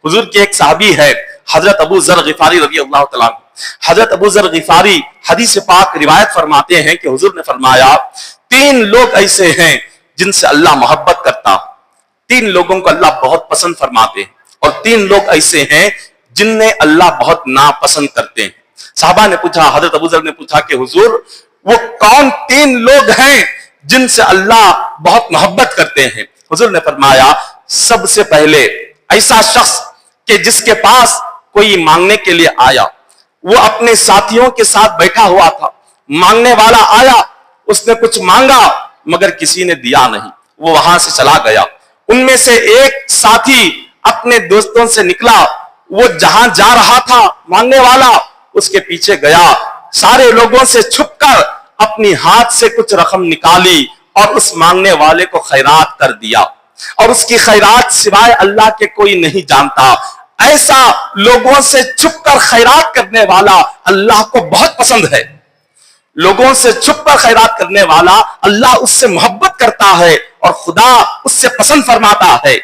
हुजूर के एक साहबी है हजरत अबू जर गिफारी रज़ी अल्लाह तआला अन्हु। हजरत अबू जर गिफारी हदीस पाक रिवायत फरमाते हैं कि हुजूर ने फरमाया, 3 लोग ऐसे हैं जिनसे अल्लाह मोहब्बत करता, 3 लोगों को अल्लाह बहुत पसंद फरमाते हैं, और 3 लोग ऐसे हैं जिन्हें अल्लाह बहुत नापसंद करते हैं। साहबा ने पूछा, हजरत अबू जर ने पूछा कि हुजूर वो कौन 3 लोग हैं जिनसे अल्लाह बहुत मोहब्बत करते हैं? हुजूर ने फरमाया, सबसे पहले ऐसा शख्स कि जिसके पास कोई मांगने के लिए आया, वो अपने साथियों के साथ बैठा हुआ था, मांगने वाला आया, उसने कुछ मांगा मगर किसी ने दिया नहीं, वो वहां से चला गया। उनमें से एक साथी अपने दोस्तों से निकला, वो जहां जा रहा था मांगने वाला, उसके पीछे गया, सारे लोगों से छुपकर अपनी हाथ से कुछ रकम निकाली और उस मांगने वाले को खैरात कर दिया, और उसकी खैरात सिवाय अल्लाह के कोई नहीं जानता। ऐसा लोगों से छुपकर खैरात करने वाला अल्लाह को बहुत पसंद है। लोगों से छुपकर खैरात करने वाला अल्लाह उससे मोहब्बत करता है और खुदा उससे पसंद फरमाता है।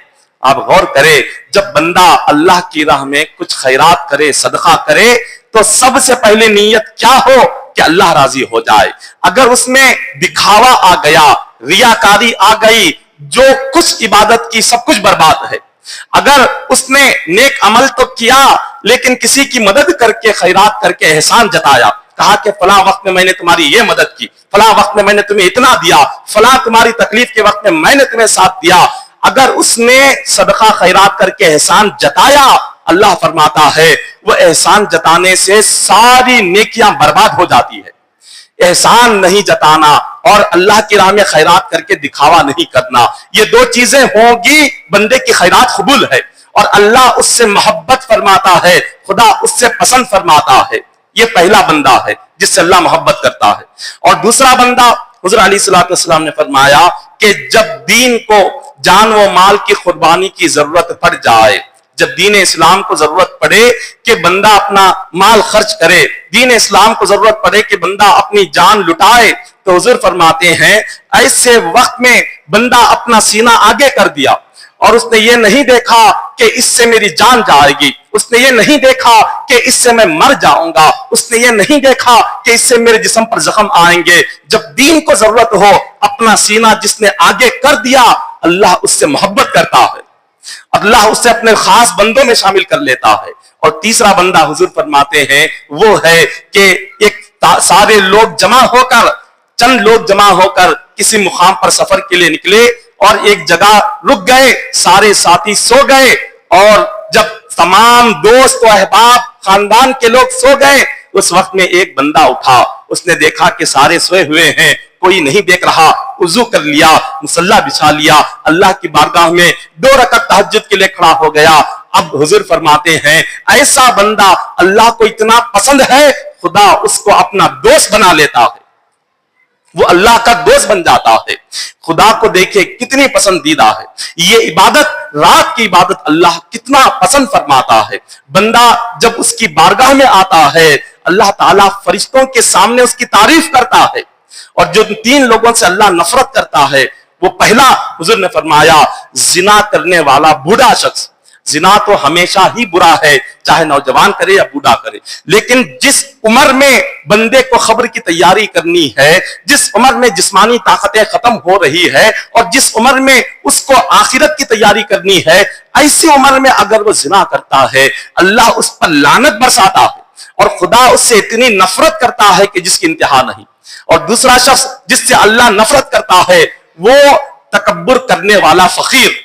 आप गौर करें, जब बंदा अल्लाह की राह में कुछ खैरात करे, सदका करे, तो सबसे पहले नीयत क्या हो कि अल्लाह राजी हो जाए। अगर उसमें दिखावा आ गया, रियाकारी आ गई, जो कुछ इबादत की सब कुछ बर्बाद है। अगर उसने नेक अमल तो किया लेकिन किसी की मदद करके, खैरात करके एहसान जताया, कहा कि फला वक्त में मैंने तुम्हारी ये मदद की, फला वक्त में मैंने तुम्हें इतना दिया, फला तुम्हारी तकलीफ के वक्त में मैंने तुम्हें साथ दिया, अगर उसने सदका खैरात करके एहसान जताया, अल्लाह फरमाता है वो एहसान जताने से सारी नेकियां बर्बाद हो जाती है। एहसान नहीं जताना और अल्लाह की राह में खैरात करके दिखावा नहीं करना, ये 2 चीजें होंगी, बंदे की खैरात कबूल है और अल्लाह उससे मोहब्बत फरमाता है, खुदा उससे पसंद फरमाता है। ये पहला बंदा है जिससे अल्लाह मोहब्बत करता है। और दूसरा बंदा, हुज़ूर अलैहिस्सलातु वस्सलाम ने फरमाया कि जब दीन को जान व माल की कुर्बानी की जरूरत पड़ जाए, जब दीन इस्लाम को जरूरत पड़े कि बंदा अपना माल खर्च करे, दीन इस्लाम को जरूरत पड़े कि बंदा अपनी जान लुटाए, तो हुजूर फरमाते हैं ऐसे वक्त में बंदा अपना सीना आगे कर दिया और उसने ये नहीं देखा कि इससे मेरी जान जाएगी, उसने ये नहीं देखा कि इससे मैं मर जाऊंगा, उसने ये नहीं देखा कि इससे मेरे जिस्म पर जख्म आएंगे। जब दीन को जरूरत हो, अपना सीना जिसने आगे कर दिया, अल्लाह उससे मोहब्बत करता है, अल्लाह उससे अपने खास बंदों में शामिल कर लेता है। और तीसरा बंदा हुजूर फरमाते हैं वो है कि एक सारे लोग जमा होकर, चंद लोग जमा होकर किसी मुकाम पर सफर के लिए निकले और एक जगह रुक गए, सारे साथी सो गए, और जब तमाम दोस्त और अहबाब खानदान के लोग सो गए, उस वक्त में एक बंदा उठा, उसने देखा कि सारे सोए हुए हैं, कोई नहीं देख रहा, वुजू कर लिया, मुसल्ला बिछा लिया, अल्लाह की बारगाह में 2 रकअत तहज्जुद के लिए खड़ा हो गया। अब हुजूर फरमाते हैं ऐसा बंदा अल्लाह को इतना पसंद है, खुदा उसको अपना दोस्त बना लेता है, वो अल्लाह का दोस्त बन जाता है। खुदा को देखे कितनी पसंदीदा है ये इबादत, रात की इबादत अल्लाह कितना पसंद फरमाता है। बंदा जब उसकी बारगाह में आता है, अल्लाह ताला फरिश्तों के सामने उसकी तारीफ करता है। और जो 3 लोगों से अल्लाह नफरत करता है, वो पहला हुजूर ने फरमाया जिना करने वाला बूढ़ा शख्स। जिना तो हमेशा ही बुरा है, चाहे नौजवान करे या बूढ़ा करे, लेकिन जिस उम्र में बंदे को खबर की तैयारी करनी है, जिस उम्र में जिस्मानी ताकतें खत्म हो रही है और जिस उम्र में उसको आखिरत की तैयारी करनी है, ऐसी उम्र में अगर वो जिना करता है, अल्लाह उस पर लानत बरसाता है और खुदा उससे इतनी नफरत करता है कि जिसकी इंतहा नहीं। और दूसरा शख्स जिससे अल्लाह नफरत करता है वो तकब्बुर करने वाला फकीर।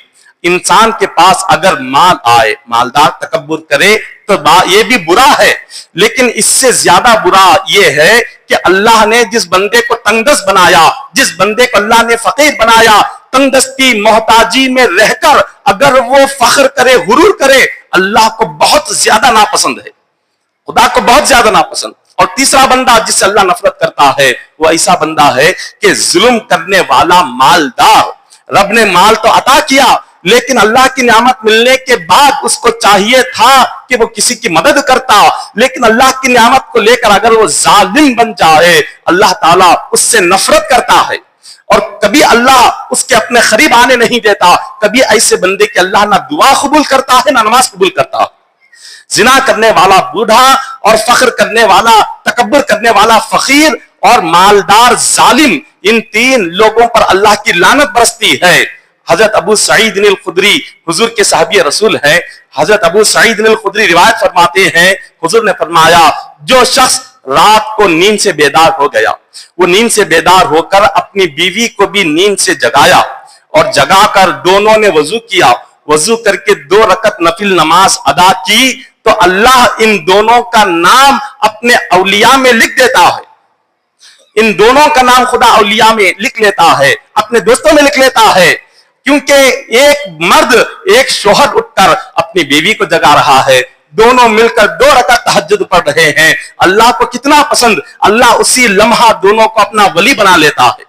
इंसान के पास अगर माल आए, मालदार तकब्बुर करे तो ये भी बुरा है, लेकिन इससे ज्यादा बुरा ये है कि अल्लाह ने जिस बंदे को तंगदस्त बनाया, जिस बंदे को अल्लाह ने फकीर बनाया, तंगदस्ती मोहताजी में रहकर अगर वो फख्र करे, गुरूर करे, अल्लाह को बहुत ज्यादा नापसंद है, खुदा को बहुत ज्यादा नापसंद। और तीसरा बंदा जिससे अल्लाह नफरत करता है वो ऐसा बंदा है कि जुल्म करने वाला मालदार। रब ने माल तो अता किया, लेकिन अल्लाह की नियामत मिलने के बाद उसको चाहिए था कि वो किसी की मदद करता, लेकिन अल्लाह की नियामत को लेकर अगर वो जालिम बन जाए, अल्लाह ताला उससे नफरत करता है। اور کبھی اللہ اس کے اپنے قریب آنے نہیں دیتا. کبھی ایسے بندے کہ اللہ نہ دعا قبول کرتا ہے نہ نماز قبول کرتا. زنا کرنے والا بوڑھا اور فخر کرنے والا, تکبر کرنے والا فقیر اور مالدار ظالم, ان تین لوگوں پر اللہ کی لعنت برستی ہے. حضرت ابو سعید الخدری حضور کے صحابی رسول ہیں. حضرت ابو سعید الخدری روایت فرماتے ہیں, حضور نے فرمایا جو شخص رات کو نیند سے بیدار ہو گیا, وہ نیند سے بیدار ہو کر اپنی بیوی کو بھی نیند سے جگایا اور جگا کر دونوں نے وضو کیا, وضو کر کے 2 رکعت نفل نماز ادا کی, تو اللہ ان دونوں کا نام اپنے اولیاء میں لکھ دیتا ہے. ان دونوں کا نام خدا اولیاء میں لکھ لیتا ہے, اپنے دوستوں میں لکھ لیتا ہے. کیونکہ ایک مرد, ایک شوہر اٹھ کر اپنی بیوی کو جگا رہا ہے, دونوں مل کر 2 رکعت تہجد پڑھ رہے ہیں. اللہ کو کتنا پسند, اللہ اسی لمحہ دونوں کو اپنا ولی بنا لیتا ہے.